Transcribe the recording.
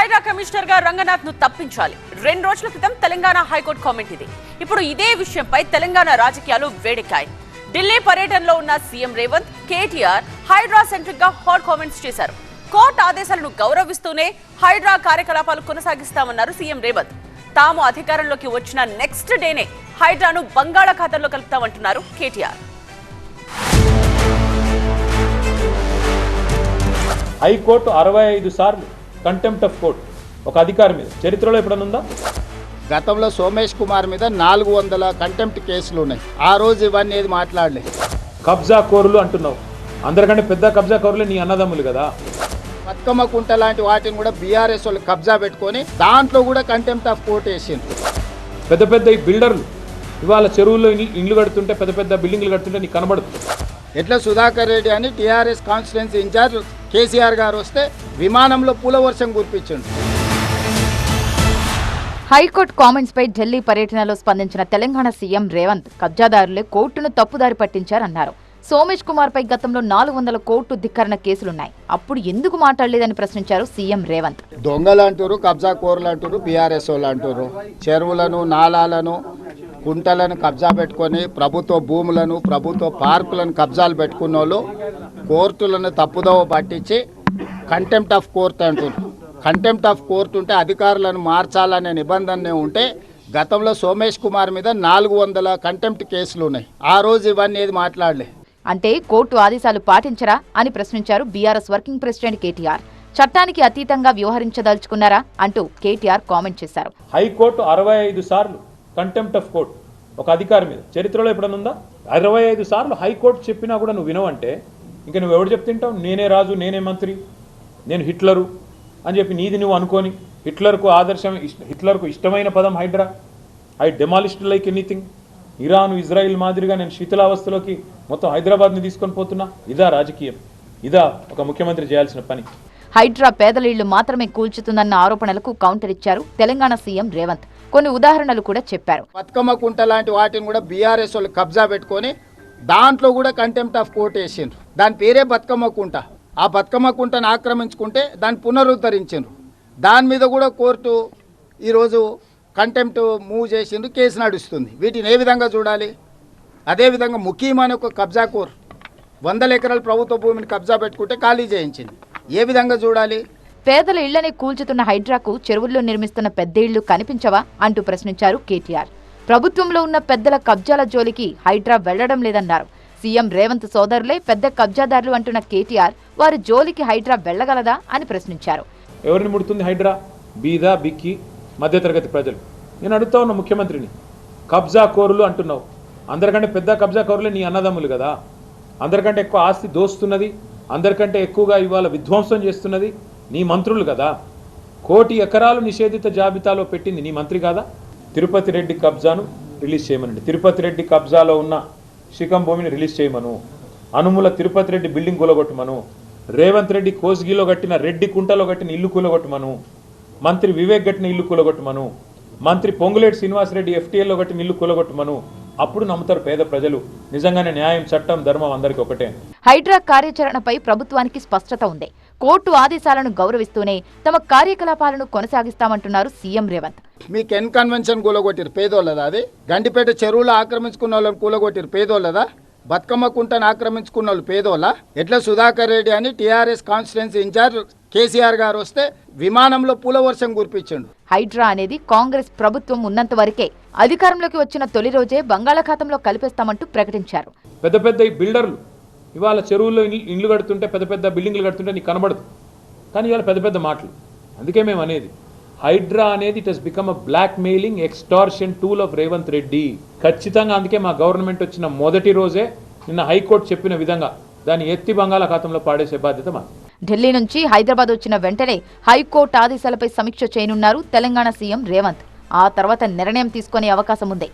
Hydraa commissioner గా రంగనాథ్ ను తప్పించాలి. 2 రోజుల క్రితం తెలంగాణ హైకోర్టు కామెంట్ ఇది. ఇప్పుడు ఇదే విషయంపై తెలంగాణ రాజకీయాలు వేడెక్కాయి. ఢిల్లీ పర్యటనలో ఉన్న సీఎం రేవంత్, కేటీఆర్ హైడ్రా సెంట్రిక్ గా హాట్ కామెంట్స్ చేశారు. కోర్టు ఆదేశాలను గౌరవిస్తూనే హైడ్రా కార్యకలాపాలు కొనసాగిస్తామన్నారు సీఎం రేవంత్. తాము అధికారంలోకి వచ్చిన నెక్స్ట్ డేనే హైడ్రాను బంగాళాఖాతంలో కలుపుతామంటున్నారు కేటీఆర్. హైకోర్టు 65 సార్లు కంటెంప్ట్ ఆఫ్ కోర్ట్ ఒక అధికారి మీద చరిత్రలో ఎప్పుడైనా ఉందా? గతంలో సోమేష్ కుమార్ మీద 400 కంటెంప్ట్ కేసులు ఉన్నాయి. ఆ రోజు ఇవన్నీ ఏది మాట్లాడలేదు. కబ్జా కోరులు అంటున్నావు. అందరికంటే పెద్ద కబ్జా కోరులే నీ అన్నదమ్ములు కదా. బతుకమ్మ కుంట లాంటి వాటిని కూడా బీఆర్ఎస్ వాళ్ళు కబ్జా పెట్టుకొని దాంట్లో కూడా కంటెంప్ట్ ఆఫ్ కోర్ట్ వేసింది. పెద్ద పెద్ద ఈ బిల్డర్లు ఇవాళ చెరువుల్లో ఇండ్లు కడుతుంటే, పెద్ద పెద్ద బిల్డింగ్లు కడుతుంటే నీకు కనబడుతుంది. ఎట్లా సుధాకర్ రెడ్డి అని టీఆర్ఎస్ కాన్స్టిట్యున్సీ ఇన్ఛార్జ్ కేసీఆర్ గారు వస్తే విమానంలో పూల వర్షం కురిపించండి. హైకోర్టు కామెంట్స్ పై ఢిల్లీ పర్యటనలో స్పందించిన తెలంగాణ సీఎం రేవంత్ కబ్జాదారులే కోర్టును తప్పుదారి పట్టించారన్నారు. సోమేష్ కుమార్ పై గతంలో 400 కోర్టు ధిక్కరణ కేసులున్నాయి. అప్పుడు ఎందుకు మాట్లాడలేదని ప్రశ్నించారు సీఎం రేవంత్. దొంగలు అంటారు, కబ్జా కోర్లు అంటారు, బీఆర్ఎస్ వాళ్ళు అంటారు. చెరువులను, నాలాలను, కుంటలను కబ్జా పెట్టుకొని ప్రభుత్వ భూములను, ప్రభుత్వ పార్కులను కబ్జాలు పెట్టుకున్న వాళ్ళు కోర్టులను తప్పుదోవ పట్టించి కంటెంప్ట్ ఆఫ్ కోర్ట్ అంటారు. కంటెంప్ట్ ఆఫ్ కోర్టు ఉంటే అధికారులను మార్చాలనే నిబంధన ఉంటే గతంలో సోమేష్ కుమార్ మీద 400 కంటెంప్ట్ కేసులు ఉన్నాయి. ఆ రోజు ఇవన్నీ ఏది మాట్లాడలే. అంటే కోర్టు ఆదేశాలు పాటించరా అని ప్రశ్నించారు బీఆర్ఎస్ వర్కింగ్ ప్రెసిడెంట్ కేటీఆర్. చట్టానికి అతీతంగా వ్యవహరించదలుచుకున్నారా అంటూ కేటీఆర్ కామెంట్ చేశారు. హైకోర్టు 65 సార్లు కంటెంప్ట్ ఆఫ్ కోర్ట్ ఒక అధికారి మీద చరిత్రలో ఎప్పుడైనా ఉందా? 65 సార్లు హైకోర్టు చెప్పినా కూడా నువ్వు వినవంటే ఇంకా నువ్వు ఎవడు చెప్తుంటావు? నేనే రాజు, నేనే మంత్రి, నేను హిట్లరు అని చెప్పి నీది నువ్వు అనుకోని హిట్లర్కు ఇష్టమైన పదం Hydraa. I demolished like anything. Iran, Israel మాదిరిగా నేను శీతలావస్థలోకి మొత్తం హైదరాబాద్ని తీసుకొని పోతున్నా. ఇదా రాజకీయం? ఇదా ఒక ముఖ్యమంత్రి చేయాల్సిన పని? హైడ్రా పేదల ఇళ్లు మాత్రమే కూల్చుతుందన్న ఆరోపణలకు కౌంటర్ ఇచ్చారు తెలంగాణ సీఎం రేవంత్. కొన్ని ఉదాహరణలు కూడా చెప్పారు. బతుకమ్మ కుంట లాంటి వాటిని కూడా బీఆర్ఎస్ వాళ్ళు కబ్జా పెట్టుకొని దాంట్లో కూడా కంటెంప్ట్ ఆఫ్ కోర్ట్ వేసిండ్రు. దాని పేరే బతుకమ్మ కుంట. ఆ బతుకమ్మ కుంటను ఆక్రమించుకుంటే దాన్ని పునరుద్ధరించిండ్రు. దాని మీద కూడా కోర్టు ఈరోజు కంటెంప్ట్ మూవ్ చేసిండ్రు, కేసు నడుస్తుంది. వీటిని ఏ విధంగా చూడాలి? అదేవిధంగా ముఖ్యమైన ఒక కబ్జా కోర్ 100 ఎకరాల ప్రభుత్వ భూమిని కబ్జా పెట్టుకుంటే ఖాళీ చేయించింది. ఏ విధంగా చూడాలి? పేదల ఇళ్లనే కూల్చుతున్న హైడ్రాకు చెరువుల్లో నిర్మిస్తున్న పెద్ద ఇళ్లు కనిపించవా అంటూ ప్రశ్నించారు కేటీఆర్. ప్రభుత్వంలో ఉన్న పెద్దల కబ్జాల జోలికి హైడ్రా వెళ్లడం లేదన్నారు. సీఎం రేవంత్ సోదరులే పెద్ద కబ్జాదారులు అంటున్న కేటీఆర్ వారి జోలికి హైడ్రా వెళ్లగలదా అని ప్రశ్నించారు. ఎవరిని ముడుతుంది హైడ్రా? బీదా, బిక్కి, మధ్యతరగతి ప్రజలు. నేను అడుగుతా ఉన్న ముఖ్యమంత్రిని, కబ్జా కోరులు అంటున్నావు. అందరికంటే పెద్ద కబ్జా కోరులే నీ అన్నదమ్ములు కదా. అందరికంటే ఎక్కువ ఆస్తి దోస్తున్నది, అందరికంటే ఎక్కువగా ఇవాళ విధ్వంసం చేస్తున్నది నీ మంత్రులు కదా. 1 కోటి ఎకరాలు నిషేధిత జాబితాలో పెట్టింది నీ మంత్రి కాదా? తిరుపతి రెడ్డి కబ్జాను రిలీజ్ చేయమనండి. తిరుపతి రెడ్డి కబ్జాలో ఉన్న శిఖం భూమిని రిలీజ్ చేయమను. అనుముల తిరుపతి రెడ్డి బిల్డింగ్ కూలగొట్టమను. రేవంత్ రెడ్డి కోస్గిలో కట్టిన రెడ్డి కుంటలో కట్టిన ఇల్లు కూలగొట్టమను. మంత్రి వివేక్ కట్టిన ఇల్లు కూలగొట్టమను. మంత్రి పొంగులేటి శ్రీనివాసరెడ్డి ఎఫ్టీఎల్లో కట్టిన ఇల్లు కూలగొట్టమను. అప్పుడు నమ్ముతారు పేద ప్రజలు. నిజంగానే న్యాయం, చట్టం, ధర్మం అందరికీ ఒకటే. హైడ్రా కార్యాచరణపై ప్రభుత్వానికి స్పష్టత ఉంది. కోర్టు ఆదేశాలను గౌరవిస్తూనే తమ కార్యకలాపాలను కొనసాగిస్తామంటున్నారు సీఎం రేవంత్. మీ కెన్ కన్వెన్షన్ కూలగొట్టిరు పేదోళ్ళదా? అది గండిపేట చెరువులు ఆక్రమించుకున్న వాళ్ళని కూలగొట్టిరు పేదోళ్ళదా? బతుకమ్మ కుంటను ఆక్రమించుకున్న వాళ్ళు పేదోళ్ళ? ఎట్లా సుధాకర్ రెడ్డి అని టీఆర్ఎస్ కాన్స్టిట్యున్సీ ఇన్ఛార్జ్ కేసీఆర్ గారు వస్తే విమానంలో పూల వర్షం కురిపించండు. హైడ్రా అనేది కాంగ్రెస్ ప్రభుత్వం ఉన్నంత వరకే. అధికారంలోకి వచ్చిన తొలి రోజే బంగాళాఖాతంలో కలిపేస్తామంటూ ప్రకటించారు. పెద్ద పెద్ద ఈ బిల్డర్లు ఇవాళ చెరువుల్లో ఇండ్లు కడుతుంటే, పెద్ద పెద్ద బిల్డింగ్లు కడుతుంటే నీకు కనబడదు. కానీ ఇవాళ పెద్ద పెద్ద మాటలు. అందుకే మేము అనేది హైడ్రా అనేది it has become a blackmailing extortion tool of Revanth Reddy. ఖచ్చితంగా అందుకే మా గవర్నమెంట్ వచ్చిన మొదటి రోజే నిన్న హైకోర్టు చెప్పిన విధంగా దాన్ని ఎత్తి బంగాళాఖాతంలో పాడేసే బాధ్యత మాది. ఢిల్లీ నుంచి హైదరాబాద్ వచ్చిన వెంటనే హైకోర్టు ఆదేశాలపై సమీక్ష చేయనున్నారు తెలంగాణ సీఎం రేవంత్. ఆ తర్వాత నిర్ణయం తీసుకునే అవకాశం ఉంది.